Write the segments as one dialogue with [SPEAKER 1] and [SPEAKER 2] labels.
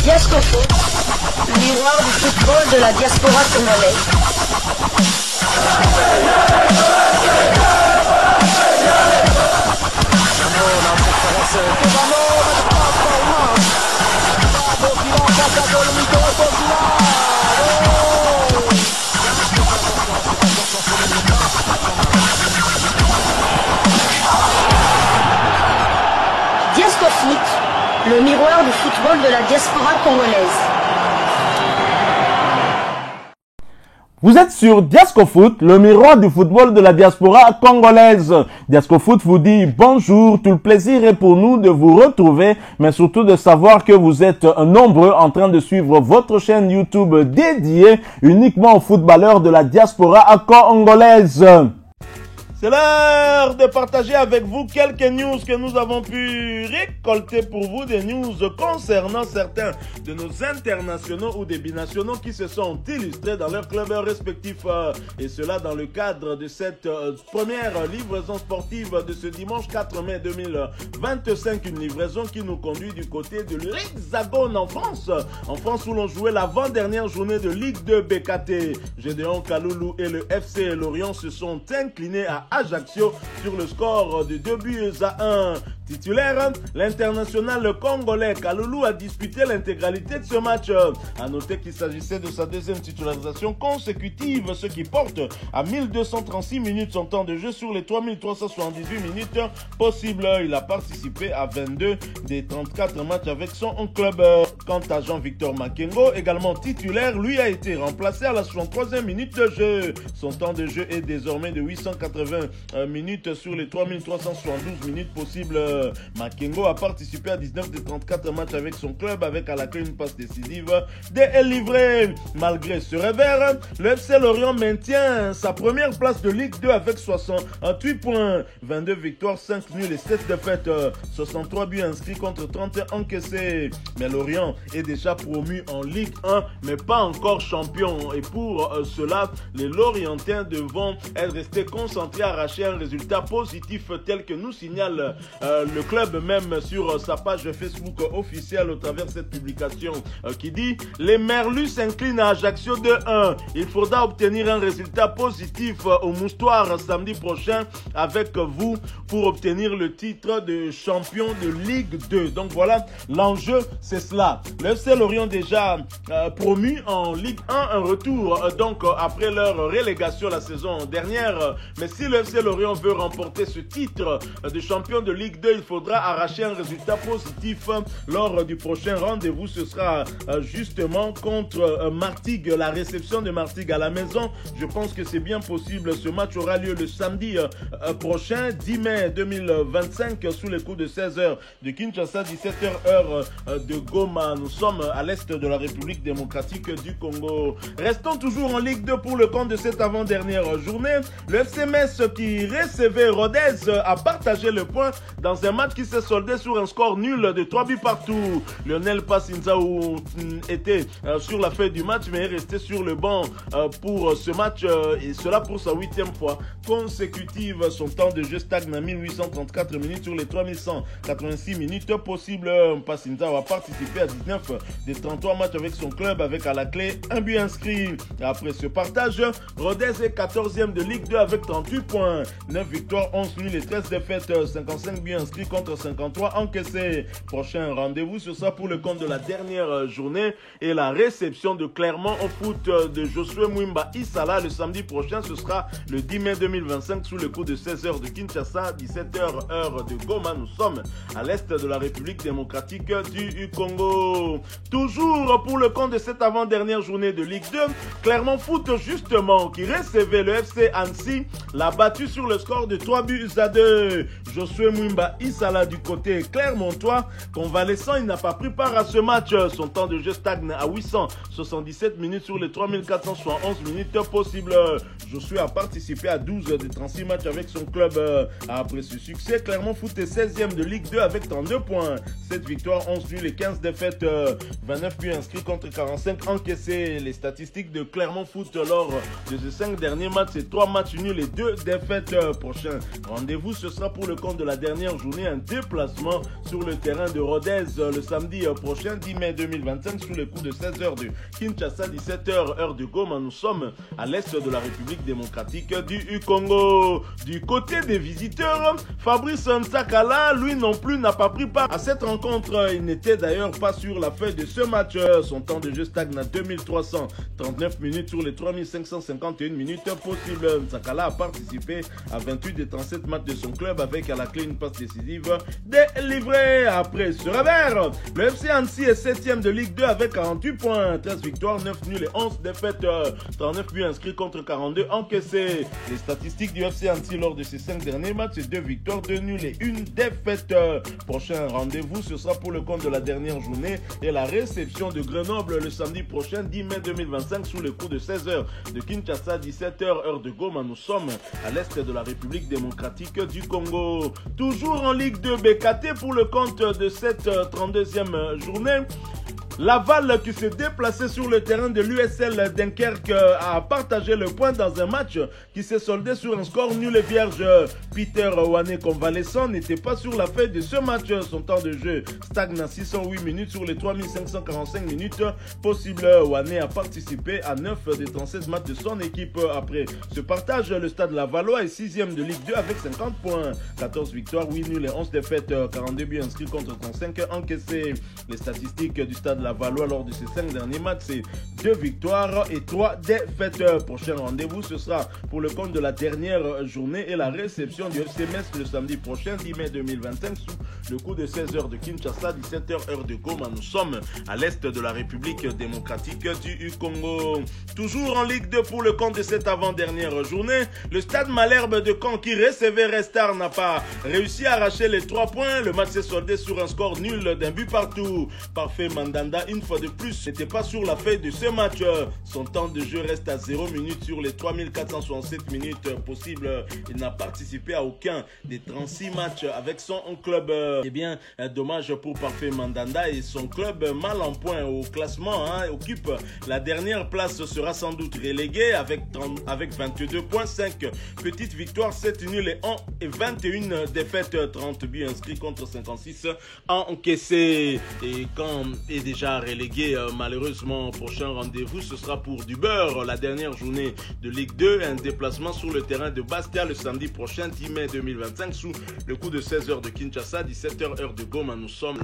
[SPEAKER 1] Diascofoot, le miroir du football de la diaspora congolaise. Diascofoot, le miroir du football de la diaspora congolaise.
[SPEAKER 2] Vous êtes sur Diascofoot, le miroir du football de la diaspora congolaise. Diascofoot vous dit bonjour, tout le plaisir est pour nous de vous retrouver, mais surtout de savoir que vous êtes nombreux en train de suivre votre chaîne YouTube dédiée uniquement aux footballeurs de la diaspora congolaise. C'est l'heure de partager avec vous quelques news que nous avons pu récolter pour vous, des news concernant certains de nos internationaux ou des binationaux qui se sont illustrés dans leurs clubs respectifs. Et cela dans le cadre de cette première livraison sportive de ce dimanche 4 mai 2025. Une livraison qui nous conduit du côté de l'Hexagone en France. En France où l'on jouait l'avant-dernière journée de Ligue 2 BKT. Gédéon Kaloulou et le FC Lorient se sont inclinés à Ajaccio sur le score de 2-1. Titulaire, l'international congolais Kaloulou a disputé l'intégralité de ce match. A noter qu'il s'agissait de sa deuxième titularisation consécutive, ce qui porte à 1236 minutes son temps de jeu sur les 3378 minutes possibles. Il a participé à 22 des 34 matchs avec son club. Quant à Jean-Victor Makengo, également titulaire, lui a été remplacé à la 63e minute de jeu. Son temps de jeu est désormais de 880 minutes sur les 3372 minutes possibles. Makengo a participé à 19 des 34 matchs avec son club, avec à la clé une passe décisive délivrée. Malgré ce revers, le FC Lorient maintient sa première place de Ligue 2 avec 68 points, 22 victoires, 5 nuls et 7 défaites, 63 buts inscrits contre 31 encaissés. Mais Lorient est déjà promu en Ligue 1, mais pas encore champion. Et pour cela, les Lorientiens devront être restés concentrés à arracher un résultat positif tel que nous signale le club même sur sa page Facebook officielle au travers de cette publication qui dit « Les Merlus s'inclinent à Ajaccio 2-1. Il faudra obtenir un résultat positif au Moustoir samedi prochain avec vous pour obtenir le titre de champion de Ligue 2. » Donc voilà, l'enjeu c'est cela. Le FC Lorient déjà promu en Ligue 1, un retour donc après leur relégation la saison dernière. Mais si le FC Lorient veut remporter ce titre de champion de Ligue 2, il faudra arracher un résultat positif lors du prochain rendez-vous. Ce sera justement contre Martigues, la réception de Martigues à la maison. Je pense que c'est bien possible. Ce match aura lieu le samedi prochain, 10 mai 2025, sous les coups de 16h de Kinshasa, 17h heure de Goma. Nous sommes à l'est de la République démocratique du Congo. Restons toujours en Ligue 2 pour le compte de cette avant-dernière journée. Le FC Metz qui recevait Rodez a partagé le point dans un match qui s'est soldé sur un score nul de 3 buts partout. Lionel Passinzaou était sur la feuille du match mais est resté sur le banc pour ce match et cela pour sa 8e fois consécutive. Son temps de jeu stagne à 1834 minutes sur les 3186 minutes possibles. Passinzaou a participé à 19 des 33 matchs avec son club avec à la clé un but inscrit. Après ce partage, Rodez est 14e de Ligue 2 avec 38 points, 9 victoires, 11 nuls et 13 défaites, 55 buts inscrits contre 53 encaissés. Prochain rendez-vous, ce sera pour le compte de la dernière journée et la réception de Clermont au foot de Josué Mwimba Isala le samedi prochain. Ce sera le 10 mai 2025 sous le coup de 16h de Kinshasa, 17h heure de Goma. Nous sommes à l'est de la République démocratique du Congo. Toujours pour le compte de cette avant-dernière journée de Ligue 2, Clermont Foot justement qui recevait le FC Annecy l'a battu sur le score de 3-2. Josué Mwimba Isala du côté clermontois, convalescent, il n'a pas pris part à ce match. Son temps de jeu stagne à 877 minutes sur les 3471 minutes possibles. Josué a participé à 12 des 36 matchs avec son club. Après ce succès, Clermont Foot est 16e de Ligue 2 avec 32 points, 7 victoires, 11 nuls et 15 défaites, 29 buts inscrits contre 45 encaissés. Les statistiques de Clermont Foot lors de ces 5 derniers matchs, c'est 3 matchs nuls et 2 défaites. Prochain rendez-vous, ce sera pour le compte de la dernière journée journée, un déplacement sur le terrain de Rodez le samedi prochain, 10 mai 2025, sous les coups de 16h de Kinshasa, 17h heure de Goma. Nous sommes à l'est de la République démocratique du Congo. Du côté des visiteurs, Fabrice Ntsakala, lui non plus, n'a pas pris part à cette rencontre. Il n'était d'ailleurs pas sur la feuille de ce match. Son temps de jeu stagne à 2339 minutes sur les 3551 minutes possibles. Ntsakala a participé à 28 des 37 matchs de son club avec à la clé une passe décisive délivrée. Après ce revers, le FC Annecy est 7e de Ligue 2 avec 48 points, 13 victoires, 9 nuls et 11 défaites, 39 buts inscrits contre 42 encaissés. Les statistiques du FC Annecy lors de ces 5 derniers matchs, c'est 2 victoires, 2 nuls et 1 défaite. Prochain rendez-vous, ce sera pour le compte de la dernière journée et la réception de Grenoble le samedi prochain, 10 mai 2025, sous le coup de 16h de Kinshasa, 17h heure de Goma. Nous sommes à l'est de la République démocratique du Congo. Toujours en Ligue 2 BKT pour le compte de cette 32e journée. Laval, qui s'est déplacé sur le terrain de l'USL Dunkerque, a partagé le point dans un match qui s'est soldé sur un score nul et vierge. Peter Wane, convalescent, n'était pas sur la feuille de ce match. Son temps de jeu stagne à 608 minutes sur les 3545 minutes possibles. Wane a participé à 9 des 37 matchs de son équipe. Après ce partage, le Stade Lavallois est 6e de Ligue 2 avec 50 points, 14 victoires, 8 nuls et 11 défaites, 42 buts inscrits contre 35 encaissés. Les statistiques du Stade Lavallois lors de ces 5 derniers matchs, c'est 2 victoires et 3 défaites. Prochain rendez-vous, ce sera pour le compte de la dernière journée et la réception du FC Metz le samedi prochain, 10 mai 2025, sous le coup de 16h de Kinshasa, 17h heure de Goma. Nous sommes à l'est de la République démocratique du Congo. Toujours en Ligue 2 pour le compte de cette avant-dernière journée, le Stade Malherbe de Caen, qui recevait Restar, n'a pas réussi à arracher les 3 points. Le match s'est soldé sur un score nul d'un but partout. Parfait Mandanda, une fois de plus, n'était pas sur la feuille de ce match. Son temps de jeu reste à 0 minutes sur les 3467 minutes possibles. Il n'a participé à aucun des 36 matchs avec son club. Eh bien, dommage pour Parfait Mandanda et son club, mal en point au classement, occupe la dernière place, sera sans doute relégué avec 22 points, 5 petites victoires, 7 nuls et 21 défaites, 30 buts inscrits contre 56 encaissés. Et quand est déjà relégué, malheureusement, prochain rendez-vous, ce sera pour du beurre. La dernière journée de Ligue 2, un déplacement sur le terrain de Bastia le samedi prochain, 10 mai 2025, sous le coup de 16h de Kinshasa, 17h heure de Goma. Nous sommes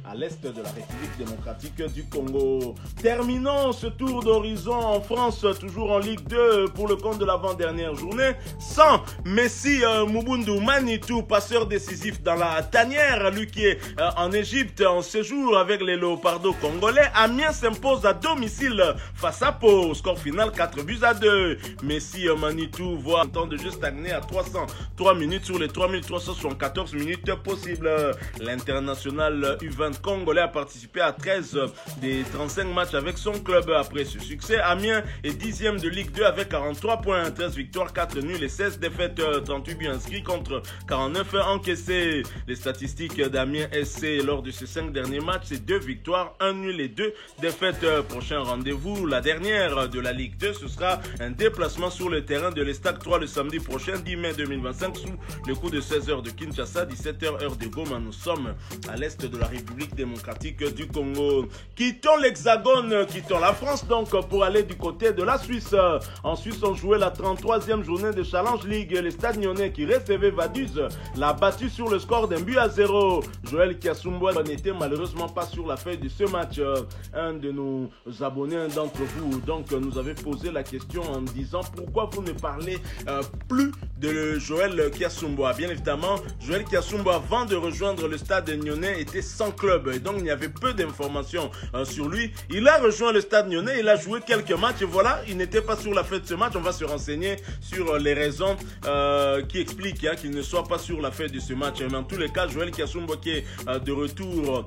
[SPEAKER 2] à l'est de la République démocratique du Congo. Terminons ce tour d'horizon en France, toujours en Ligue 2 pour le compte de l'avant-dernière journée, sans Messi Mubundu Manitou, passeur décisif dans la tanière, lui qui est en Égypte en séjour avec les Léopardos congolais. Amiens s'impose à domicile face à Pau, score final 4-2. Messi Manitou voit un temps de jeu stagner à 303 minutes sur les 3374 minutes possibles. L'international U20 congolais a participé à 13 des 35 matchs avec son club. Après ce succès, Amiens est 10e de Ligue 2 avec 43 points, 13 victoires, 4 nuls et 16 défaites, 38 buts inscrits contre 49 encaissés. Les statistiques d'Amiens SC lors de ces 5 derniers matchs, c'est 2 victoires, 1 nul et 2 défaites. Prochain rendez-vous, la dernière de la Ligue 2, ce sera un déplacement sur le terrain de l'Estac 3 le samedi prochain, 10 mai 2025, sous le coup de 16h de Kinshasa, 17h heure de Goma. Nous sommes à l'est de la République démocratique du Congo. Quittons l'Hexagone, quittons la France donc pour aller du côté de la Suisse. En Suisse, on jouait la 33e journée de Challenge League. Le Stade Nyonnais, qui recevait Vaduz, l'a battu sur le score d'un but à 0. Joël Kiasumboa n'était malheureusement pas sur la feuille de ce match. Un de nos abonnés, un d'entre vous, donc nous avait posé la question en disant pourquoi vous ne parlez plus de Joël Kiasumboa. Bien évidemment, Joël Kiasumboa, avant de rejoindre le Stade Nyonnais, était sans club et donc il y avait peu d'informations sur lui. Il a rejoint le Stade Nyonnais, il a joué quelques matchs et voilà, il n'était pas sur la feuille de ce match. On va se renseigner sur les raisons qui expliquent qu'il ne soit pas sur la feuille de ce match. Mais en tous les cas, Joël Kiasumboa qui est de retour,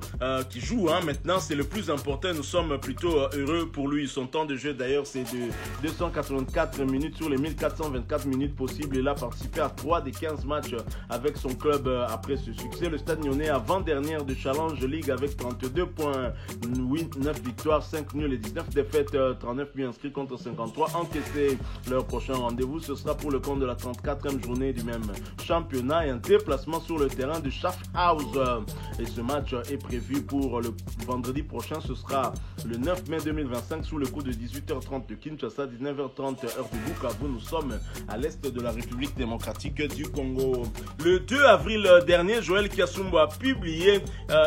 [SPEAKER 2] qui joue maintenant, c'est le plus important, nous sommes plutôt heureux pour lui. Son temps de jeu d'ailleurs c'est de 284 minutes sur les 1424 minutes possibles. Il a participé à 3 des 15 matchs avec son club après ce succès. Le Stade Lyonnais avant-dernière de Challenge League avec 32 points, 9 victoires, 5 nuls et 19 défaites, 39 buts inscrits contre 53 encaissés. Leur prochain rendez-vous ce sera pour le compte de la 34e journée du même championnat et un déplacement sur le terrain de Schaffhausen. Et ce match est prévu pour le vendredi prochain. Ce sera le 9 mai 2025 sous le coup de 18h30 de Kinshasa, 19h30 heure de Bukavu. Nous sommes à l'est de la République démocratique du Congo. Le 2 avril dernier, Joël Kiasumbo a publié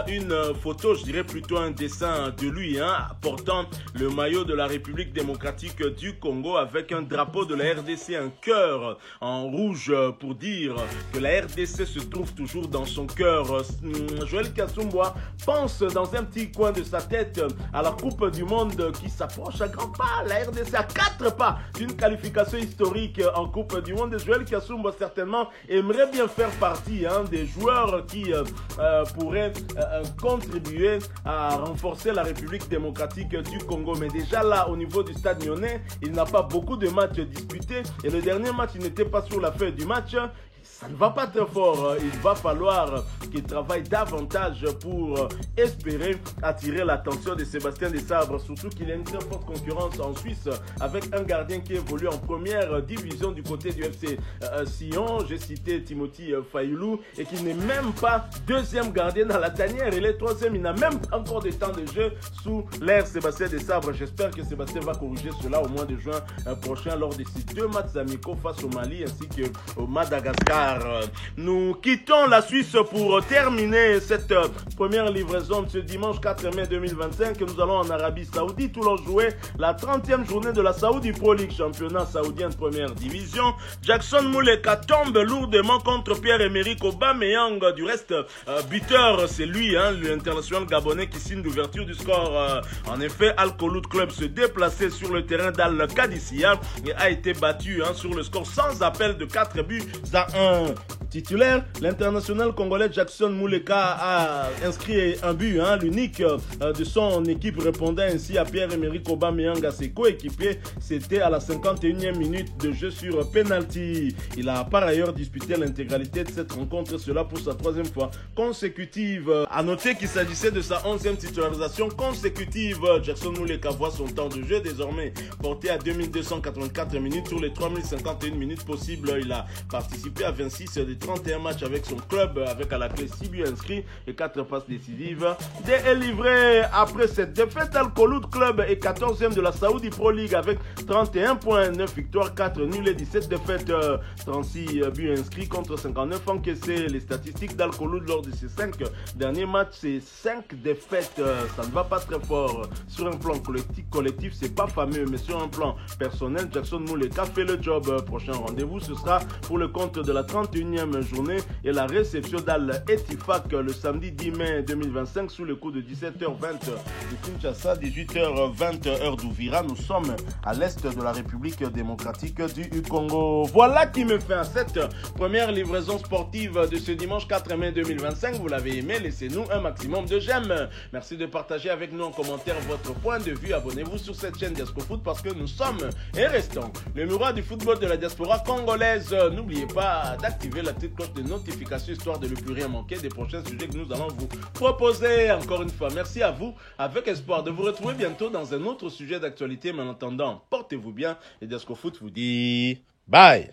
[SPEAKER 2] une photo, je dirais plutôt un dessin de lui, portant le maillot de la République démocratique du Congo avec un drapeau de la RDC, un cœur en rouge pour dire que la RDC se trouve toujours dans son cœur. Joël Kiasumbo pense dans un petit coin de sa tête à la Coupe du Monde qui s'approche à grands pas. La RDC à 4 pas d'une qualification historique en Coupe du Monde. Joël Kiasumbo certainement aimerait bien faire partie des joueurs qui pourraient contribuer à renforcer la République démocratique du Congo. Mais déjà là, au niveau du Stade Lyonnais, il n'a pas beaucoup de matchs disputés. Et le dernier match, il n'était pas sur la feuille du match. Ça ne va pas très fort. Il va falloir qu'il travaille davantage pour espérer attirer l'attention de Sébastien Desabre. Surtout qu'il y a une très forte concurrence en Suisse avec un gardien qui évolue en première division du côté du FC Sion. J'ai cité Timothy Fayoulou et qui n'est même pas deuxième gardien dans la tanière. Il est troisième. Il n'a même pas encore de temps de jeu sous l'ère Sébastien Desabre. J'espère que Sébastien va corriger cela au mois de juin prochain lors de ces 2 matchs amicaux face au Mali ainsi qu'au Madagascar. Nous quittons la Suisse pour terminer cette première livraison de ce dimanche 4 mai 2025. Nous allons en Arabie Saoudite où l'on jouait la 30e journée de la Saudi Pro League, championnat saoudien de première division. Jackson Mouleka tombe lourdement contre Pierre-Emerick Aubameyang. Du reste, buteur, c'est lui, l'international gabonais qui signe l'ouverture du score. En effet, Al Kholoud Club se déplaçait sur le terrain d'Al Qadisiyah et a été battu sur le score sans appel de 4 buts à 1. Titulaire, l'international congolais Jackson Mouleka a inscrit un but, l'unique de son équipe, répondant ainsi à Pierre-Emerick Aubameyang à ses coéquipiers. C'était à la 51e minute de jeu sur penalty. Il a par ailleurs disputé l'intégralité de cette rencontre, cela pour sa 3e fois consécutive. À noter qu'il s'agissait de sa 11e titularisation consécutive. Jackson Mouleka voit son temps de jeu désormais porté à 2284 minutes sur les 3051 minutes possibles. Il a participé à 26 des 31 matchs avec son club, avec à la clé 6 buts inscrits et 4 passes décisives. Délivré après cette défaite, Al Kholoud Club est 14e de la Saudi Pro League avec 31 points, 9 victoires, 4 nuls et 17 défaites, 36 buts inscrits contre 59 encaissés. Les statistiques d'Al Kholoud lors de ces 5 derniers matchs, c'est 5 défaites. Ça ne va pas très fort. Sur un plan collectif, c'est pas fameux, mais sur un plan personnel, Jackson Mouleka fait le job. Prochain rendez-vous, ce sera pour le compte de la 31e journée et la réception d'Al Ettifaq le samedi 10 mai 2025 sous le coup de 17h20 de Kinshasa, 18h20 heure d'Ouvira. Nous sommes à l'est de la République démocratique du Congo. Voilà qui me fait à cette première livraison sportive de ce dimanche 4 mai 2025. Vous l'avez aimé, laissez-nous un maximum de j'aime. Merci de partager avec nous en commentaire votre point de vue. Abonnez-vous sur cette chaîne Diascofoot parce que nous sommes et restons le miroir du football de la diaspora congolaise. N'oubliez pas d'activer la petite cloche de notification histoire de ne plus rien manquer des prochains sujets que nous allons vous proposer. Encore une fois, merci à vous, avec espoir de vous retrouver bientôt dans un autre sujet d'actualité. Mais en attendant, portez-vous bien et Diascofoot vous dit bye.